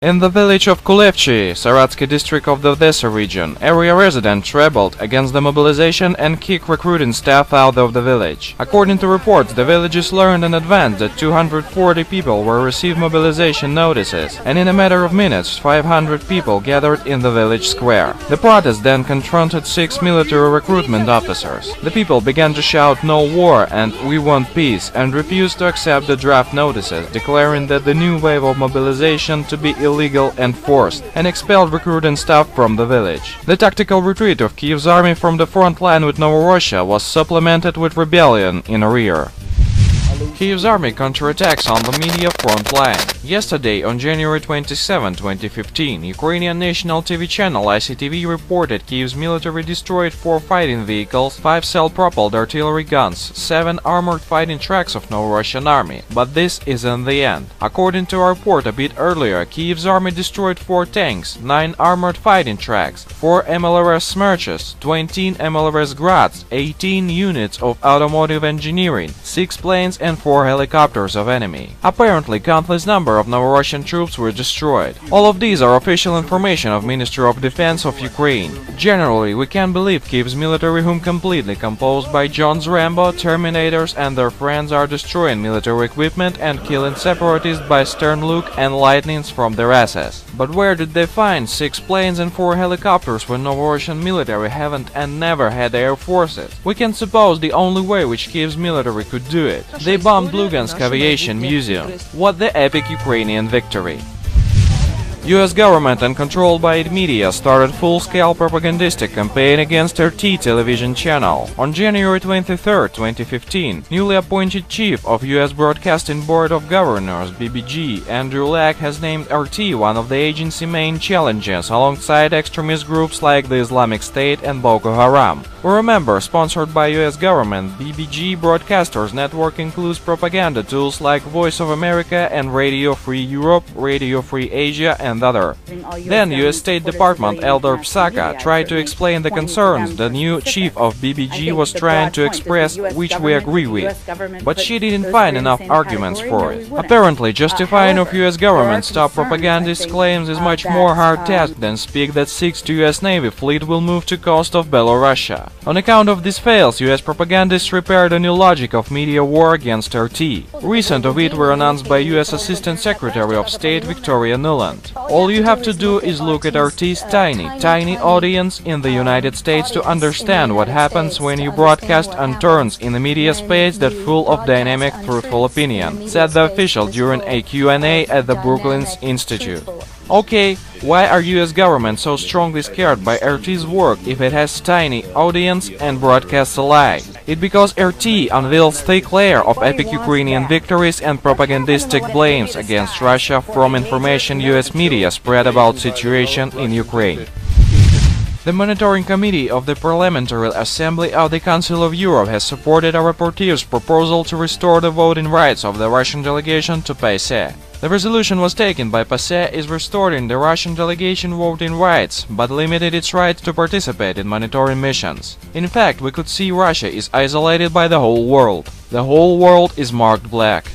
In the village of Kulevchi, Saratsky district of the Odessa region, area residents rebelled against the mobilization and kicked recruiting staff out of the village. According to reports, the villagers learned in advance that 240 people were received mobilization notices, and in a matter of minutes, 500 people gathered in the village square. The protest then confronted 6 military recruitment officers. The people began to shout "No war" and "We want peace" and refused to accept the draft notices, declaring that the new wave of mobilization to be illegal and forced, and expelled recruiting staff from the village. The tactical retreat of Kiev's army from the front line with Novorossia was supplemented with rebellion in rear. Kiev's army counterattacks on the media front line. Yesterday, on January 27, 2015, Ukrainian national TV channel ICTV reported Kiev's military destroyed 4 fighting vehicles, 5 self-propelled artillery guns, 7 armored fighting trucks of Novorossian army. But this isn't the end. According to a report a bit earlier, Kiev's army destroyed 4 tanks, 9 armored fighting trucks, 4 MLRS Smerches, 20 MLRS Grads, 18 units of automotive engineering, 6 planes and 4 helicopters of enemy. Apparently, countless number of Novorossian troops were destroyed. All of these are official information of Ministry of Defense of Ukraine. Generally, we can believe Kiev's military, whom completely composed by John's Rambo, Terminators and their friends, are destroying military equipment and killing separatists by stern look and lightnings from their asses. But where did they find 6 planes and 4 helicopters when Novorossian military haven't and never had air forces? We can suppose the only way which Kiev's military could do it. They bombed Lugansk Aviation Museum. What the epic Ukrainian victory! US government and controlled by it media started full-scale propagandistic campaign against RT television channel. On January 23, 2015, newly appointed chief of US Broadcasting Board of Governors (BBG), Andrew Lack, has named RT one of the agency's main challenges alongside extremist groups like the Islamic State and Boko Haram. We remember, sponsored by US government, BBG Broadcasters Network includes propaganda tools like Voice of America and Radio Free Europe, Radio Free Asia and other. Then US State Department Elder Psaka tried to explain the concerns the new chief of BBG was trying to express, which we agree with, but she didn't find enough arguments for it. Apparently, justifying of US government's top propagandist claims is much more hard task than speak that 6th US Navy fleet will move to coast of Belorussia. On account of these fails, US propagandists prepared a new logic of media war against RT. Recent of it were announced by US Assistant Secretary of State Victoria Nuland. All you have to do is look at RT's tiny audience in the United States to understand what happens when you broadcast unturned in the media space that full of dynamic, truthful opinion, said the official during a Q&A at the Brookings Institute. Okay, why are US government so strongly scared by RT's work if it has tiny audience and broadcasts a lie? It's because RT unveils thick layer of epic Ukrainian victories and propagandistic blames against Russia from information US media spread about situation in Ukraine. The Monitoring Committee of the Parliamentary Assembly of the Council of Europe has supported a rapporteur's proposal to restore the voting rights of the Russian delegation to PASE. The resolution was taken by PASE is restoring the Russian delegation voting rights, but limited its right to participate in monitoring missions. In fact, we could see Russia is isolated by the whole world. The whole world is marked black.